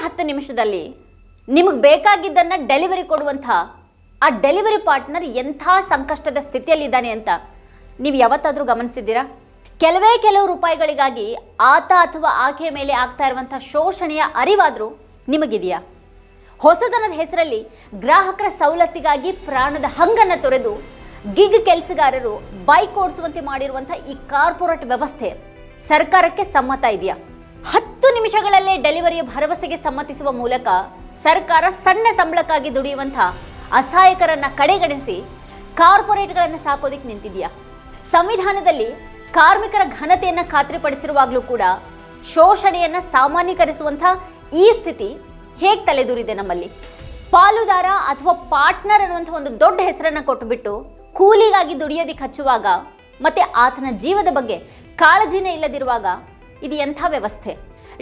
10 ನಿಮಿಷದಲ್ಲಿ ನಿಮಗೆ ಬೇಕಾಗಿದ್ದನ್ನು ಡೆಲಿವರಿ ಕೊಡುವಂಥ ಆ ಡೆಲಿವರಿ ಪಾರ್ಟ್ನರ್ ಎಂಥ ಸಂಕಷ್ಟದ ಸ್ಥಿತಿಯಲ್ಲಿದ್ದಾನೆ ಅಂತ ನೀವು ಯಾವತ್ತಾದರೂ ಗಮನಿಸಿದ್ದೀರಾ? ಕೆಲವು ರೂಪಾಯಿಗಳಿಗಾಗಿ ಆತ ಅಥವಾ ಆಕೆಯ ಮೇಲೆ ಆಗ್ತಾ ಇರುವಂಥ ಶೋಷಣೆಯ ಅರಿವಾದರೂ ನಿಮಗಿದೆಯಾ? ಹೊಸದನದ ಹೆಸರಲ್ಲಿ ಗ್ರಾಹಕರ ಸವಲತ್ತಿಗಾಗಿ ಪ್ರಾಣದ ಹಂಗನ್ನು ತೊರೆದು ಗಿಗ್ ಕೆಲಸಗಾರರು ಬೈಕ್ ಓಡಿಸುವಂತೆ ಮಾಡಿರುವಂಥ ಈ ಕಾರ್ಪೊರೇಟ್ ವ್ಯವಸ್ಥೆ ಸರ್ಕಾರಕ್ಕೆ ಸಮ್ಮತ ಇದೆಯಾ? 10 ನಿಮಿಷಗಳಲ್ಲೇ ಡೆಲಿವರಿಯ ಭರವಸೆಗೆ ಸಮ್ಮತಿಸುವ ಮೂಲಕ ಸರ್ಕಾರ ಸಣ್ಣ ಸಂಬಳಕ್ಕಾಗಿ ದುಡಿಯುವಂಥ ಅಸಹಾಯಕರನ್ನ ಕಡೆಗಣಿಸಿ ಕಾರ್ಪೊರೇಟ್ಗಳನ್ನು ಸಾಕೋದಿಕ್ಕೆ ನಿಂತಿದೆಯಾ? ಸಂವಿಧಾನದಲ್ಲಿ ಕಾರ್ಮಿಕರ ಘನತೆಯನ್ನು ಖಾತ್ರಿಪಡಿಸಿರುವಾಗಲೂ ಕೂಡ ಶೋಷಣೆಯನ್ನು ಸಾಮಾನ್ಯೀಕರಿಸುವಂಥ ಈ ಸ್ಥಿತಿ ಹೇಗೆ ತಲೆದೂರಿದೆ ನಮ್ಮಲ್ಲಿ? ಪಾಲುದಾರ ಅಥವಾ ಪಾರ್ಟ್ನರ್ ಅನ್ನುವಂಥ ಒಂದು ದೊಡ್ಡ ಹೆಸರನ್ನು ಕೊಟ್ಟುಬಿಟ್ಟು ಕೂಲಿಗಾಗಿ ದುಡಿಯೋದಿಕ್ಕೆ ಹಚ್ಚುವಾಗ ಮತ್ತೆ ಆತನ ಜೀವದ ಬಗ್ಗೆ ಕಾಳಜಿನೇ ಇಲ್ಲದಿರುವಾಗ ಇದು ಎಂಥ ವ್ಯವಸ್ಥೆ?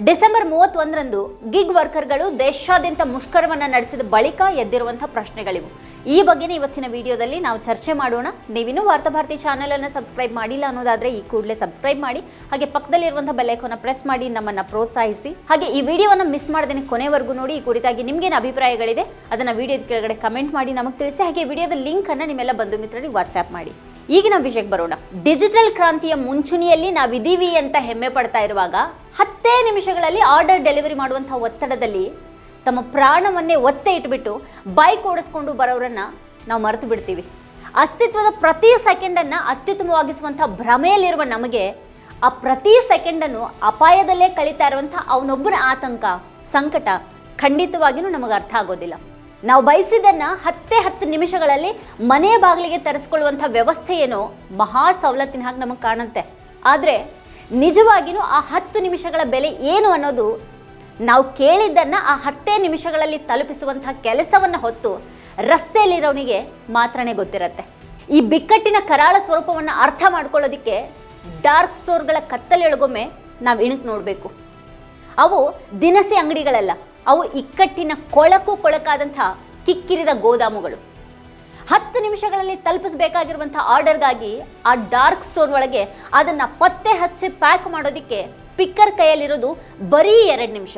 ಡಿಸೆಂಬರ್ 31ರಂದು ಗಿಗ್ ವರ್ಕರ್ಗಳು ದೇಶಾದ್ಯಂತ ಮುಷ್ಕರವನ್ನು ನಡೆಸಿದ ಬಳಿಕ ಎದ್ದಿರುವಂಥ ಪ್ರಶ್ನೆಗಳಿವು. ಈ ಬಗ್ಗೆನೇ ಇವತ್ತಿನ ವಿಡಿಯೋದಲ್ಲಿ ನಾವು ಚರ್ಚೆ ಮಾಡೋಣ. ನೀವಿನ್ನೂ ವಾರ್ತಾಭಾರತಿ ಚಾನೆಲನ್ನು ಸಬ್ಸ್ಕ್ರೈಬ್ ಮಾಡಿಲ್ಲ ಅನ್ನೋದಾದರೆ ಈ ಕೂಡಲೇ ಸಬ್ಸ್ಕ್ರೈಬ್ ಮಾಡಿ, ಹಾಗೆ ಪಕ್ಕದಲ್ಲಿರುವಂಥ ಬೆಲ್ ಐಕಾನ್ನ ಪ್ರೆಸ್ ಮಾಡಿ ನಮ್ಮನ್ನು ಪ್ರೋತ್ಸಾಹಿಸಿ. ಹಾಗೆ ಈ ವಿಡಿಯೋವನ್ನು ಮಿಸ್ ಮಾಡದೇನೆ ಕೊನೆವರೆಗೂ ನೋಡಿ. ಈ ಕುರಿತಾಗಿ ನಿಮಗೇನು ಅಭಿಪ್ರಾಯಗಳಿದೆ ಅದನ್ನು ವಿಡಿಯೋದ ಕೆಳಗಡೆ ಕಮೆಂಟ್ ಮಾಡಿ ನಮಗೆ ತಿಳಿಸಿ. ಹಾಗೆ ವಿಡಿಯೋದ ಲಿಂಕನ್ನು ನಿಮ್ಮೆಲ್ಲ ಬಂಧು ಮಿತ್ರರಿಗೆ ವಾಟ್ಸ್ಆ್ಯಪ್ ಮಾಡಿ. ಈಗ ನಾವು ವಿಷಯಕ್ಕೆ ಬರೋಣ. ಡಿಜಿಟಲ್ ಕ್ರಾಂತಿಯ ಮುಂಚೂಣಿಯಲ್ಲಿ ನಾವಿದ್ದೀವಿ ಅಂತ ಹೆಮ್ಮೆ ಪಡ್ತಾ ಇರುವಾಗ 10 ನಿಮಿಷಗಳಲ್ಲಿ ಆರ್ಡರ್ ಡೆಲಿವರಿ ಮಾಡುವಂಥ ಒತ್ತಡದಲ್ಲಿ ತಮ್ಮ ಪ್ರಾಣವನ್ನೇ ಒತ್ತೆ ಇಟ್ಬಿಟ್ಟು ಬೈಕ್ ಓಡಿಸ್ಕೊಂಡು ಬರೋರನ್ನ ನಾವು ಮರೆತು ಬಿಡ್ತೀವಿ. ಅಸ್ತಿತ್ವದ ಪ್ರತಿ ಸೆಕೆಂಡನ್ನು ಅತ್ಯುತ್ತಮವಾಗಿಸುವಂಥ ಭ್ರಮೆಯಲ್ಲಿರುವ ನಮಗೆ ಆ ಪ್ರತಿ ಸೆಕೆಂಡನ್ನು ಅಪಾಯದಲ್ಲೇ ಕಳೀತಾ ಇರುವಂಥ ಅವನೊಬ್ಬನ ಆತಂಕ, ಸಂಕಟ ಖಂಡಿತವಾಗಿಯೂ ನಮಗೆ ಅರ್ಥ ಆಗೋದಿಲ್ಲ. ನಾವು ಬಯಸಿದ್ದನ್ನು 10 ನಿಮಿಷಗಳಲ್ಲಿ ಮನೆ ಬಾಗಿಲಿಗೆ ತರಿಸ್ಕೊಳ್ಳುವಂಥ ವ್ಯವಸ್ಥೆ ಏನೋ ಮಹಾ ಸವಲತ್ತಿನ ಹಾಗೆ ನಮಗೆ ಕಾಣುತ್ತೆ. ಆದರೆ ನಿಜವಾಗಿಯೂ ಆ 10 ನಿಮಿಷಗಳ ಬೆಲೆ ಏನು ಅನ್ನೋದು ನಾವು ಕೇಳಿದ್ದನ್ನು ಆ 10 ನಿಮಿಷಗಳಲ್ಲಿ ತಲುಪಿಸುವಂಥ ಕೆಲಸವನ್ನು ಹೊತ್ತು ರಸ್ತೆಯಲ್ಲಿರೋನಿಗೆ ಮಾತ್ರನೇ ಗೊತ್ತಿರುತ್ತೆ. ಈ ಬಿಕ್ಕಟ್ಟಿನ ಕರಾಳ ಸ್ವರೂಪವನ್ನು ಅರ್ಥ ಮಾಡ್ಕೊಳ್ಳೋದಕ್ಕೆ ಡಾರ್ಕ್ ಸ್ಟೋರ್ಗಳ ಕತ್ತಲೆಯೊಳಗೊಮ್ಮೆ ನಾವು ಇಣುಕು ನೋಡಬೇಕು. ಅವು ದಿನಸಿ ಅಂಗಡಿಗಳಲ್ಲ, ಅವು ಇಕ್ಕಟ್ಟಿನ ಕೊಳಕಾದಂಥ ಕಿಕ್ಕಿರಿದ ಗೋದಾಮುಗಳು. 10 ನಿಮಿಷಗಳಲ್ಲಿ ತಲುಪಿಸಬೇಕಾಗಿರುವಂಥ ಆರ್ಡರ್ಗಾಗಿ ಆ ಡಾರ್ಕ್ ಸ್ಟೋರ್ ಒಳಗೆ ಅದನ್ನು ಪತ್ತೆ ಹಚ್ಚಿ ಪ್ಯಾಕ್ ಮಾಡೋದಕ್ಕೆ ಪಿಕ್ಕರ್ ಕೈಯಲ್ಲಿರೋದು ಬರೀ 2 ನಿಮಿಷ.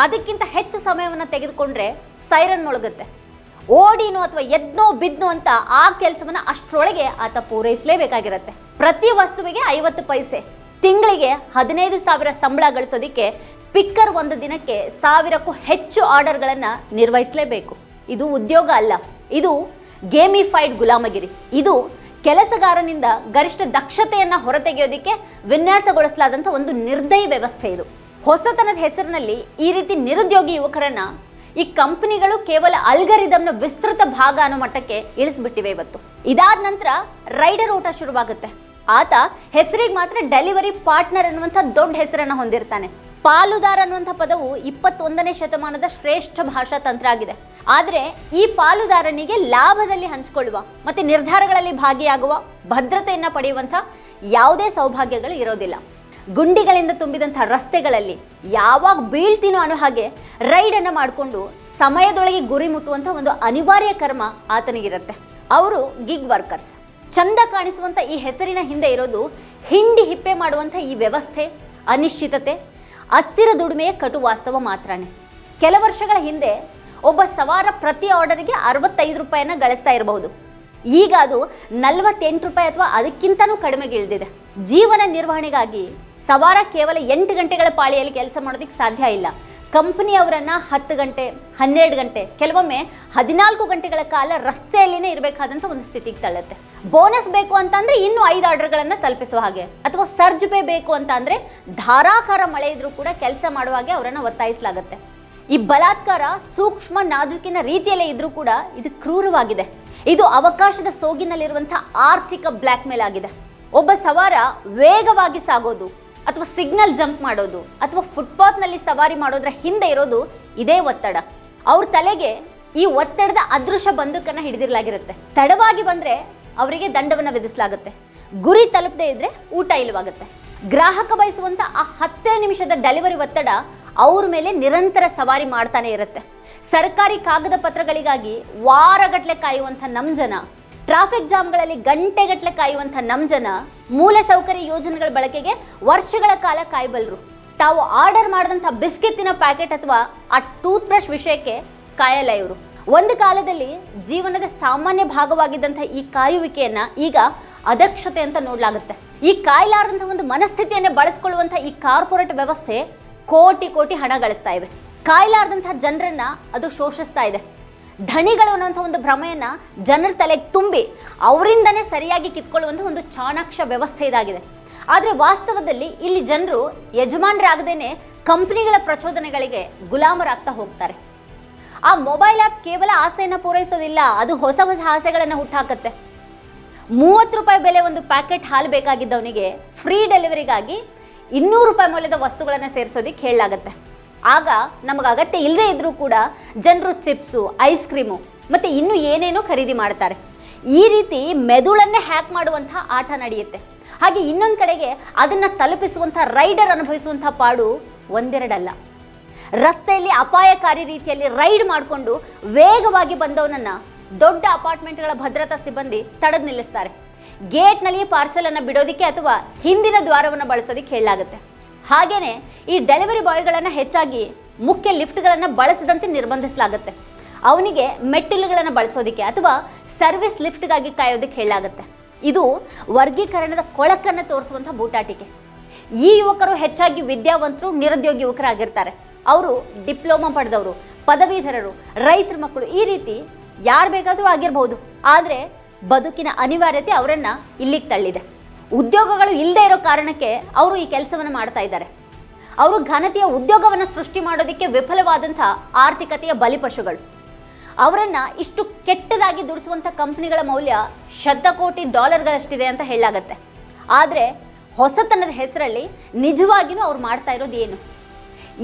ಅದಕ್ಕಿಂತ ಹೆಚ್ಚು ಸಮಯವನ್ನು ತೆಗೆದುಕೊಂಡ್ರೆ ಸೈರನ್ ಮೊಳಗುತ್ತೆ. ಓಡಿನೋ ಅಥವಾ ಎದ್ನೋ ಬಿದ್ನೋ ಅಂತ ಆ ಕೆಲಸವನ್ನು ಅಷ್ಟರೊಳಗೆ ಆತ ಪೂರೈಸಲೇಬೇಕಾಗಿರುತ್ತೆ. ಪ್ರತಿ ವಸ್ತುವಿಗೆ 50 ಪೈಸೆ. ತಿಂಗಳಿಗೆ 15,000 ಸಂಬಳ ಗಳಿಸೋದಕ್ಕೆ ಪಿಕ್ಕರ್ ಒಂದು ದಿನಕ್ಕೆ 1000ಕ್ಕೂ ಹೆಚ್ಚು ಆರ್ಡರ್ಗಳನ್ನು ನಿರ್ವಹಿಸಲೇಬೇಕು. ಇದು ಉದ್ಯೋಗ ಅಲ್ಲ, ಇದು ಗೇಮಿಫೈಡ್ ಗುಲಾಮಗಿರಿ. ಇದು ಕೆಲಸಗಾರನಿಂದ ಗರಿಷ್ಠ ದಕ್ಷತೆಯನ್ನು ಹೊರತೆಗೆಯೋದಕ್ಕೆ ವಿನ್ಯಾಸಗೊಳಿಸಲಾದಂಥ ಒಂದು ನಿರ್ದಯಿ ವ್ಯವಸ್ಥೆ. ಇದು ಹೊಸತನದ ಹೆಸರಿನಲ್ಲಿ ಈ ರೀತಿ ನಿರುದ್ಯೋಗಿ ಯುವಕರನ್ನ ಈ ಕಂಪನಿಗಳು ಕೇವಲ ಅಲ್ಗರಿದಮ್ನ ವಿಸ್ತೃತ ಭಾಗ ಅನ್ನೋ ಮಟ್ಟಕ್ಕೆ ಇಳಿಸ್ಬಿಟ್ಟಿವೆ ಇವತ್ತು. ಇದಾದ ನಂತರ ರೈಡರ್ ಓಟ ಶುರುವಾಗುತ್ತೆ. ಆತ ಹೆಸರಿಗೆ ಮಾತ್ರ ಡೆಲಿವರಿ ಪಾರ್ಟ್ನರ್ ಅನ್ನುವಂಥ ದೊಡ್ಡ ಹೆಸರನ್ನು ಹೊಂದಿರ್ತಾನೆ. ಪಾಲುದಾರ ಅನ್ನುವಂಥ ಪದವು 21ನೇ ಶತಮಾನದ ಶ್ರೇಷ್ಠ ಭಾಷಾ ತಂತ್ರ ಆಗಿದೆ. ಆದರೆ ಈ ಪಾಲುದಾರನಿಗೆ ಲಾಭದಲ್ಲಿ ಹಂಚಿಕೊಳ್ಳುವ ಮತ್ತು ನಿರ್ಧಾರಗಳಲ್ಲಿ ಭಾಗಿಯಾಗುವ, ಭದ್ರತೆಯನ್ನು ಪಡೆಯುವಂಥ ಯಾವುದೇ ಸೌಭಾಗ್ಯಗಳು ಇರೋದಿಲ್ಲ. ಗುಂಡಿಗಳಿಂದ ತುಂಬಿದಂಥ ರಸ್ತೆಗಳಲ್ಲಿ ಯಾವಾಗ ಬೀಳ್ತೀನೋ ಅನ್ನೋ ಹಾಗೆ ರೈಡನ್ನು ಮಾಡಿಕೊಂಡು ಸಮಯದೊಳಗೆ ಗುರಿ ಮುಟ್ಟುವಂಥ ಒಂದು ಅನಿವಾರ್ಯ ಕರ್ಮ ಆತನಿಗಿರುತ್ತೆ. ಅವರು ಗಿಗ್ ವರ್ಕರ್ಸ್. ಚಂದ ಕಾಣಿಸುವಂಥ ಈ ಹೆಸರಿನ ಹಿಂದೆ ಇರೋದು ಹಿಂಡಿ ಹಿಪ್ಪೆ ಮಾಡುವಂಥ ಈ ವ್ಯವಸ್ಥೆ, ಅನಿಶ್ಚಿತತೆ, ಅಸ್ಥಿರ ದುಡಿಮೆಯ ಕಟು ವಾಸ್ತವ ಮಾತ್ರನೇ. ಕೆಲ ವರ್ಷಗಳ ಹಿಂದೆ ಒಬ್ಬ ಸವಾರ ಪ್ರತಿ ಆರ್ಡರ್ಗೆ 65 ರೂಪಾಯಿನ ಗಳಿಸ್ತಾ ಇರಬಹುದು. ಈಗ ಅದು 48 ರೂಪಾಯಿ ಅಥವಾ ಅದಕ್ಕಿಂತನೂ ಕಡಿಮೆಗೆ ಇಳಿದಿದೆ. ಜೀವನ ನಿರ್ವಹಣೆಗಾಗಿ ಸವಾರ ಕೇವಲ 8 ಗಂಟೆಗಳ ಪಾಳಿಯಲ್ಲಿ ಕೆಲಸ ಮಾಡೋದಕ್ಕೆ ಸಾಧ್ಯ ಇಲ್ಲ. ಕಂಪನಿಯವರನ್ನು 10 ಗಂಟೆ, 12 ಗಂಟೆ, ಕೆಲವೊಮ್ಮೆ 14 ಗಂಟೆಗಳ ಕಾಲ ರಸ್ತೆಯಲ್ಲಿನೇ ಇರಬೇಕಾದಂಥ ಒಂದು ಸ್ಥಿತಿಗೆ ತಳ್ಳುತ್ತೆ. ಬೋನಸ್ ಬೇಕು ಅಂತಂದರೆ ಇನ್ನೂ 5 ಆರ್ಡರ್ಗಳನ್ನು ತಲುಪಿಸುವ ಹಾಗೆ, ಅಥವಾ ಸರ್ಜ್ ಪೇ ಬೇಕು ಅಂತ ಅಂದರೆ ಧಾರಾಕಾರ ಮಳೆ ಇದ್ರೂ ಕೂಡ ಕೆಲಸ ಮಾಡುವ ಹಾಗೆ ಅವರನ್ನು ಒತ್ತಾಯಿಸಲಾಗುತ್ತೆ. ಈ ಬಲಾತ್ಕಾರ ಸೂಕ್ಷ್ಮ ನಾಜೂಕಿನ ರೀತಿಯಲ್ಲೇ ಇದ್ರೂ ಕೂಡ ಇದು ಕ್ರೂರವಾಗಿದೆ. ಇದು ಅವಕಾಶದ ಸೋಗಿನಲ್ಲಿರುವಂಥ ಆರ್ಥಿಕ ಬ್ಲ್ಯಾಕ್ ಮೇಲ್ ಆಗಿದೆ. ಒಬ್ಬ ಸವಾರ ವೇಗವಾಗಿ ಸಾಗೋದು ಅಥವಾ ಸಿಗ್ನಲ್ ಜಂಪ್ ಮಾಡೋದು ಅಥವಾ ಫುಟ್ಪಾತ್ನಲ್ಲಿ ಸವಾರಿ ಮಾಡೋದ್ರ ಹಿಂದೆ ಇರೋದು ಇದೇ ಒತ್ತಡ. ಅವ್ರ ತಲೆಗೆ ಈ ಒತ್ತಡದ ಅದೃಶ್ಯ ಬಂದೂಕನ್ನು ಹಿಡಿದಿರಲಾಗಿರುತ್ತೆ. ತಡವಾಗಿ ಬಂದರೆ ಅವರಿಗೆ ದಂಡವನ್ನು ವಿಧಿಸಲಾಗುತ್ತೆ. ಗುರಿ ತಲುಪದೇ ಇದ್ರೆ ಊಟ ಇಲ್ಲವಾಗುತ್ತೆ. ಗ್ರಾಹಕ ಬಯಸುವಂಥ ಆ 10 ನಿಮಿಷದ ಡೆಲಿವರಿ ಒತ್ತಡ ಅವ್ರ ಮೇಲೆ ನಿರಂತರ ಸವಾರಿ ಮಾಡ್ತಾನೆ ಇರುತ್ತೆ. ಸರ್ಕಾರಿ ಕಾಗದ ಪತ್ರಗಳಿಗಾಗಿ ವಾರಗಟ್ಟಲೆ ಕಾಯುವಂಥ ನಮ್ಮ ಜನ, ಟ್ರಾಫಿಕ್ ಜಾಮ್ಗಳಲ್ಲಿ ಗಂಟೆಗಟ್ಟಲೆ ಕಾಯುವಂಥ ನಮ್ಮ ಜನ, ಮೂಲ ಸೌಕರ್ಯ ಯೋಜನೆಗಳ ಬಳಕೆಗೆ ವರ್ಷಗಳ ಕಾಲ ಕಾಯಬಲ್ಲರು. ತಾವು ಆರ್ಡರ್ ಮಾಡಿದಂಥ ಬಿಸ್ಕೆತ್ತಿನ ಪ್ಯಾಕೆಟ್ ಅಥವಾ ಆ ಟೂತ್ ಬ್ರಷ್ ವಿಷಯಕ್ಕೆ ಕಾಯಲ್ಲ ಇವರು. ಒಂದು ಕಾಲದಲ್ಲಿ ಜೀವನದ ಸಾಮಾನ್ಯ ಭಾಗವಾಗಿದ್ದಂಥ ಈ ಕಾಯುವಿಕೆಯನ್ನ ಈಗ ಅದಕ್ಷತೆ ಅಂತ ನೋಡಲಾಗುತ್ತೆ. ಈ ಕಾಯಲಾರದಂಥ ಒಂದು ಮನಸ್ಥಿತಿಯನ್ನೇ ಬಳಸ್ಕೊಳ್ಳುವಂಥ ಈ ಕಾರ್ಪೊರೇಟ್ ವ್ಯವಸ್ಥೆ ಕೋಟಿ ಕೋಟಿ ಹಣ ಗಳಿಸ್ತಾ ಇದೆ. ಕಾಯಲಾರದಂಥ ಜನರನ್ನ ಅದು ಶೋಷಿಸ್ತಾ ಇದೆ. ಧಣಿಗಳು ಅನ್ನುವಂಥ ಒಂದು ಭ್ರಮೆಯನ್ನ ಜನರ ತಲೆಗೆ ತುಂಬಿ ಅವರಿಂದನೇ ಸರಿಯಾಗಿ ಕಿತ್ಕೊಳ್ಳುವಂಥ ಒಂದು ಚಾಣಾಕ್ಷ ವ್ಯವಸ್ಥೆ ಇದಾಗಿದೆ. ಆದರೆ ವಾಸ್ತವದಲ್ಲಿ ಇಲ್ಲಿ ಜನರು ಯಜಮಾನರಾಗದೇನೆ ಕಂಪನಿಗಳ ಪ್ರಚೋದನೆಗಳಿಗೆ ಗುಲಾಮರಾಗ್ತಾ ಹೋಗ್ತಾರೆ. ಆ ಮೊಬೈಲ್ ಆ್ಯಪ್ ಕೇವಲ ಆಸೆಯನ್ನು ಪೂರೈಸೋದಿಲ್ಲ, ಅದು ಹೊಸ ಹೊಸ ಆಸೆಗಳನ್ನು ಹುಟ್ಟಾಕತ್ತೆ. 30 ರೂಪಾಯಿ ಬೆಲೆ ಒಂದು ಪ್ಯಾಕೆಟ್ ಹಾಲು ಬೇಕಾಗಿದ್ದವನಿಗೆ ಫ್ರೀ ಡೆಲಿವರಿಗಾಗಿ 200 ರೂಪಾಯಿ ಮೌಲ್ಯದ ವಸ್ತುಗಳನ್ನು ಸೇರಿಸೋದಕ್ಕೆ ಹೇಳಲಾಗತ್ತೆ. ಆಗ ನಮಗೆ ಅಗತ್ಯ ಇಲ್ಲದೇ ಇದ್ರೂ ಕೂಡ ಜನರು ಚಿಪ್ಸು, ಐಸ್ ಕ್ರೀಮು ಮತ್ತು ಇನ್ನೂ ಏನೇನೋ ಖರೀದಿ ಮಾಡ್ತಾರೆ. ಈ ರೀತಿ ಮೆದುಳನ್ನೇ ಹ್ಯಾಕ್ ಮಾಡುವಂಥ ಆಟ ನಡೆಯುತ್ತೆ. ಹಾಗೆ ಇನ್ನೊಂದು ಕಡೆಗೆ ಅದನ್ನು ತಲುಪಿಸುವಂಥ ರೈಡರ್ ಅನುಭವಿಸುವಂಥ ಪಾಡು ಒಂದೆರಡಲ್ಲ. ರಸ್ತೆಯಲ್ಲಿ ಅಪಾಯಕಾರಿ ರೀತಿಯಲ್ಲಿ ರೈಡ್ ಮಾಡಿಕೊಂಡು ವೇಗವಾಗಿ ಬಂದವನನ್ನು ದೊಡ್ಡ ಅಪಾರ್ಟ್ಮೆಂಟ್ಗಳ ಭದ್ರತಾ ಸಿಬ್ಬಂದಿ ತಡೆದು ನಿಲ್ಲಿಸ್ತಾರೆ. ಗೇಟ್ನಲ್ಲಿ ಪಾರ್ಸಲನ್ನು ಬಿಡೋದಕ್ಕೆ ಅಥವಾ ಹಿಂದಿನ ದ್ವಾರವನ್ನು ಬಳಸೋದಕ್ಕೆ ಹೇಳಲಾಗುತ್ತೆ. ಹಾಗೆಯೇ ಈ ಡೆಲಿವರಿ ಬಾಯ್ಗಳನ್ನು ಹೆಚ್ಚಾಗಿ ಮುಖ್ಯ ಲಿಫ್ಟ್ಗಳನ್ನು ಬಳಸದಂತೆ ನಿರ್ಬಂಧಿಸಲಾಗುತ್ತೆ. ಅವನಿಗೆ ಮೆಟ್ಟಿಲುಗಳನ್ನು ಬಳಸೋದಕ್ಕೆ ಅಥವಾ ಸರ್ವಿಸ್ ಲಿಫ್ಟ್ಗಾಗಿ ಕಾಯೋದಕ್ಕೆ ಹೇಳಲಾಗುತ್ತೆ. ಇದು ವರ್ಗೀಕರಣದ ಕೊಳಕನ್ನು ತೋರಿಸುವಂಥ ಬೂಟಾಟಿಕೆ. ಈ ಯುವಕರು ಹೆಚ್ಚಾಗಿ ವಿದ್ಯಾವಂತರು, ನಿರುದ್ಯೋಗಿ ಯುವಕರಾಗಿರ್ತಾರೆ. ಅವರು ಡಿಪ್ಲೊಮಾ ಪಡೆದವರು, ಪದವೀಧರರು, ರೈತರ ಮಕ್ಕಳು, ಈ ರೀತಿ ಯಾರು ಬೇಕಾದರೂ ಆಗಿರಬಹುದು. ಆದರೆ ಬದುಕಿನ ಅನಿವಾರ್ಯತೆ ಅವರನ್ನು ಇಲ್ಲಿಗೆ ತಳ್ಳಿದೆ. ಉದ್ಯೋಗಗಳು ಇಲ್ಲದೆ ಇರೋ ಕಾರಣಕ್ಕೆ ಅವರು ಈ ಕೆಲಸವನ್ನು ಮಾಡ್ತಾ ಇದ್ದಾರೆ. ಅವರು ಘನತೆಯ ಉದ್ಯೋಗವನ್ನು ಸೃಷ್ಟಿ ಮಾಡೋದಕ್ಕೆ ವಿಫಲವಾದಂಥ ಆರ್ಥಿಕತೆಯ ಬಲಿಪಶುಗಳು. ಅವರನ್ನು ಇಷ್ಟು ಕೆಟ್ಟದಾಗಿ ದುಡಿಸುವಂಥ ಕಂಪ್ನಿಗಳ ಮೌಲ್ಯ ಶತಕೋಟಿ ಡಾಲರ್ಗಳಷ್ಟಿದೆ ಅಂತ ಹೇಳಲಾಗತ್ತೆ. ಆದರೆ ಹೊಸತನದ ಹೆಸರಲ್ಲಿ ನಿಜವಾಗಿಯೂ ಅವ್ರು ಮಾಡ್ತಾ ಇರೋದು ಏನು?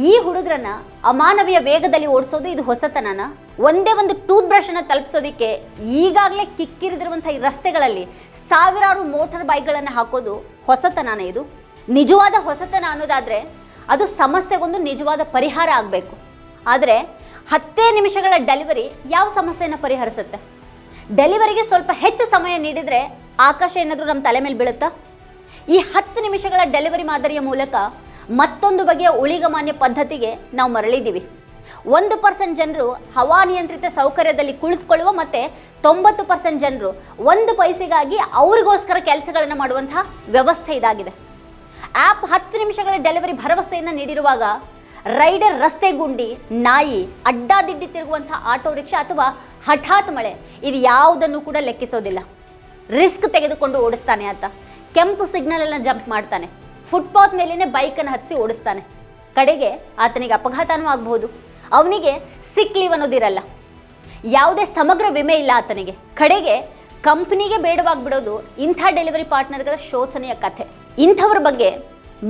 ಈ ಹುಡುಗರನ್ನ ಅಮಾನವೀಯ ವೇಗದಲ್ಲಿ ಓಡಿಸೋದು ಇದು ಹೊಸತನನ? ಒಂದೇ ಒಂದು ಟೂತ್ ಬ್ರಷನ್ನು ತಲುಪಿಸೋದಕ್ಕೆ ಈಗಾಗಲೇ ಕಿಕ್ಕಿರಿದಿರುವಂಥ ಈ ರಸ್ತೆಗಳಲ್ಲಿ ಸಾವಿರಾರು ಮೋಟಾರ್ ಬೈಕ್ಗಳನ್ನು ಹಾಕೋದು ಹೊಸತನನ? ಇದು ನಿಜವಾದ ಹೊಸತನ ಅನ್ನೋದಾದರೆ ಅದು ಸಮಸ್ಯೆಗೊಂದು ನಿಜವಾದ ಪರಿಹಾರ ಆಗಬೇಕು. ಆದರೆ 10 ನಿಮಿಷಗಳ ಡೆಲಿವರಿ ಯಾವ ಸಮಸ್ಯೆಯನ್ನು ಪರಿಹರಿಸುತ್ತೆ? ಡೆಲಿವರಿಗೆ ಸ್ವಲ್ಪ ಹೆಚ್ಚು ಸಮಯ ನೀಡಿದರೆ ಆಕಾಶ ಏನಾದರೂ ನಮ್ಮ ತಲೆ ಮೇಲೆ ಬೀಳುತ್ತಾ? ಈ 10 ನಿಮಿಷಗಳ ಡೆಲಿವರಿ ಮಾದರಿಯ ಮೂಲಕ ಮತ್ತೊಂದು ಬಗೆಯ ಉಳಿಗಮಾನ್ಯ ಪದ್ಧತಿಗೆ ನಾವು ಮರಳಿದ್ದೀವಿ. 1% ಜನರು ಹವಾನಿಯಂತ್ರಿತ ಸೌಕರ್ಯದಲ್ಲಿ ಕುಳಿತುಕೊಳ್ಳುವ ಮತ್ತು 90% ಜನರು 1 ಪೈಸೆಗಾಗಿ ಅವರಿಗೋಸ್ಕರ ಕೆಲಸಗಳನ್ನು ಮಾಡುವಂಥ ವ್ಯವಸ್ಥೆ ಇದಾಗಿದೆ. ಆ್ಯಪ್ 10 ನಿಮಿಷಗಳ ಡೆಲಿವರಿ ಭರವಸೆಯನ್ನು ನೀಡಿರುವಾಗ ರೈಡರ್ ರಸ್ತೆ ಗುಂಡಿ, ನಾಯಿ, ಅಡ್ಡಾದಿಡ್ಡಿ ತಿರುಗುವಂಥ ಆಟೋ ರಿಕ್ಷಾ ಅಥವಾ ಹಠಾತ್ ಮಳೆ, ಇದು ಯಾವುದನ್ನು ಕೂಡ ಲೆಕ್ಕಿಸೋದಿಲ್ಲ. ರಿಸ್ಕ್ ತೆಗೆದುಕೊಂಡು ಓಡಿಸ್ತಾನೆ ಆತ. ಕೆಂಪು ಸಿಗ್ನಲನ್ನು ಜಂಪ್ ಮಾಡ್ತಾನೆ. ಫುಟ್ಪಾತ್ ಮೇಲೇ ಬೈಕನ್ನು ಹತ್ತಿಸಿ ಓಡಿಸ್ತಾನೆ. ಕಡೆಗೆ ಆತನಿಗೆ ಅಪಘಾತನೂ ಆಗಬಹುದು. ಅವನಿಗೆ ಸಿಕ್ ಲೀವ್ ಅನ್ನೋದಿರಲ್ಲ. ಯಾವುದೇ ಸಮಗ್ರ ವಿಮೆ ಇಲ್ಲ ಆತನಿಗೆ. ಕಡೆಗೆ ಕಂಪ್ನಿಗೆ ಬೇಡವಾಗಿಬಿಡೋದು ಇಂಥ ಡೆಲಿವರಿ ಪಾರ್ಟ್ನರ್ಗಳ ಶೋಚನೆಯ ಕಥೆ. ಇಂಥವ್ರ ಬಗ್ಗೆ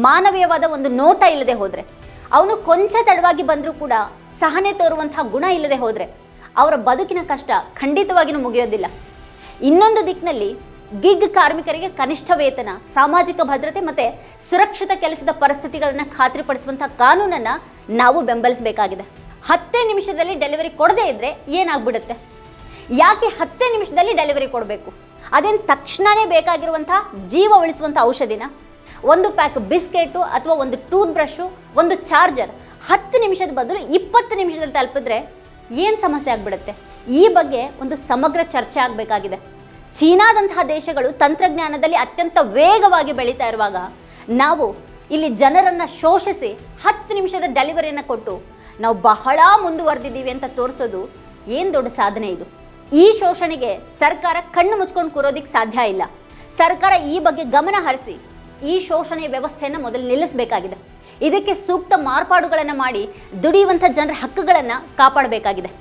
ಮಾನವೀಯವಾದ ಒಂದು ನೋಟ ಇಲ್ಲದೆ ಹೋದರೆ, ಅವನು ಕೊಂಚ ತಡವಾಗಿ ಬಂದರೂ ಕೂಡ ಸಹನೆ ತೋರುವಂಥ ಗುಣ ಇಲ್ಲದೆ ಹೋದರೆ ಅವರ ಬದುಕಿನ ಕಷ್ಟ ಖಂಡಿತವಾಗಿಯೂ ಮುಗಿಯೋದಿಲ್ಲ. ಇನ್ನೊಂದು ದಿಕ್ಕಿನಲ್ಲಿ ಗಿಗ್ ಕಾರ್ಮಿಕರಿಗೆ ಕನಿಷ್ಠ ವೇತನ, ಸಾಮಾಜಿಕ ಭದ್ರತೆ ಮತ್ತು ಸುರಕ್ಷಿತ ಕೆಲಸದ ಪರಿಸ್ಥಿತಿಗಳನ್ನು ಖಾತ್ರಿಪಡಿಸುವಂಥ ಕಾನೂನನ್ನು ನಾವು ಬೆಂಬಲಿಸಬೇಕಾಗಿದೆ. 10 ನಿಮಿಷದಲ್ಲಿ ಡೆಲಿವರಿ ಕೊಡದೇ ಇದ್ದರೆ ಏನಾಗ್ಬಿಡುತ್ತೆ? ಯಾಕೆ 10 ನಿಮಿಷದಲ್ಲಿ ಡೆಲಿವರಿ ಕೊಡಬೇಕು? ಅದೇನು ತಕ್ಷಣವೇ ಬೇಕಾಗಿರುವಂಥ ಜೀವ ಉಳಿಸುವಂಥ ಔಷಧಿನ? ಒಂದು ಪ್ಯಾಕ್ ಬಿಸ್ಕೆಟು ಅಥವಾ ಒಂದು ಟೂತ್ ಬ್ರಷು, ಒಂದು ಚಾರ್ಜರ್ 10 ನಿಮಿಷದ ಬದಲು 20 ನಿಮಿಷದಲ್ಲಿ ತಲುಪಿದ್ರೆ ಏನು ಸಮಸ್ಯೆ ಆಗಿಬಿಡುತ್ತೆ? ಈ ಬಗ್ಗೆ ಒಂದು ಸಮಗ್ರ ಚರ್ಚೆ ಆಗಬೇಕಾಗಿದೆ. ಚೀನಾದಂತಹ ದೇಶಗಳು ತಂತ್ರಜ್ಞಾನದಲ್ಲಿ ಅತ್ಯಂತ ವೇಗವಾಗಿ ಬೆಳೀತಾ ಇರುವಾಗ ನಾವು ಇಲ್ಲಿ ಜನರನ್ನು ಶೋಷಿಸಿ 10 ನಿಮಿಷದ ಡೆಲಿವರಿಯನ್ನು ಕೊಟ್ಟು ನಾವು ಬಹಳ ಮುಂದುವರೆದಿದ್ದೀವಿ ಅಂತ ತೋರಿಸೋದು ಏನು ದೊಡ್ಡ ಸಾಧನೆ ಇದು? ಈ ಶೋಷಣೆಗೆ ಸರ್ಕಾರ ಕಣ್ಣು ಮುಚ್ಕೊಂಡು ಕೂರೋದಕ್ಕೆ ಸಾಧ್ಯ ಇಲ್ಲ. ಸರ್ಕಾರ ಈ ಬಗ್ಗೆ ಗಮನ ಹರಿಸಿ ಈ ಶೋಷಣೆಯ ವ್ಯವಸ್ಥೆಯನ್ನು ಮೊದಲು ನಿಲ್ಲಿಸಬೇಕಾಗಿದೆ. ಇದಕ್ಕೆ ಸೂಕ್ತ ಮಾರ್ಪಾಡುಗಳನ್ನು ಮಾಡಿ ದುಡಿಯುವಂಥ ಜನರ ಹಕ್ಕುಗಳನ್ನು ಕಾಪಾಡಬೇಕಾಗಿದೆ.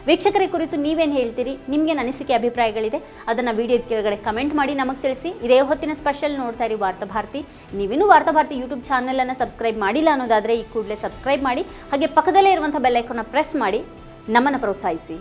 ವೀಕ್ಷಕರ ಕುರಿತು ನೀವೇನು ಹೇಳ್ತೀರಿ? ನಿಮಗೆ ಅನಿಸಿಕೆ ಅಭಿಪ್ರಾಯಗಳಿದೆ, ಅದನ್ನು ವಿಡಿಯೋದ ಕೆಳಗಡೆ ಕಮೆಂಟ್ ಮಾಡಿ ನಮಗೆ ತಿಳಿಸಿ. ಇದೇ ಹೊತ್ತಿನ ಸ್ಪೆಷಲ್ ನೋಡ್ತಾ ಇರಿ ವಾರ್ತಾಭಾರತಿ. ನೀವಿನ್ನೂ ವಾರ್ತಾಭಾರತಿ ಯೂಟ್ಯೂಬ್ ಚಾನಲನ್ನು ಸಬ್ಸ್ಕ್ರೈಬ್ ಮಾಡಿಲ್ಲ ಅನ್ನೋದಾದರೆ ಈ ಕೂಡಲೇ ಸಬ್ಸ್ಕ್ರೈಬ್ ಮಾಡಿ, ಹಾಗೆ ಪಕ್ಕದಲ್ಲೇ ಇರುವಂಥ ಬೆಲ್ ಐಕಾನ್ನ ಪ್ರೆಸ್ ಮಾಡಿ ನಮ್ಮನ್ನು ಪ್ರೋತ್ಸಾಹಿಸಿ.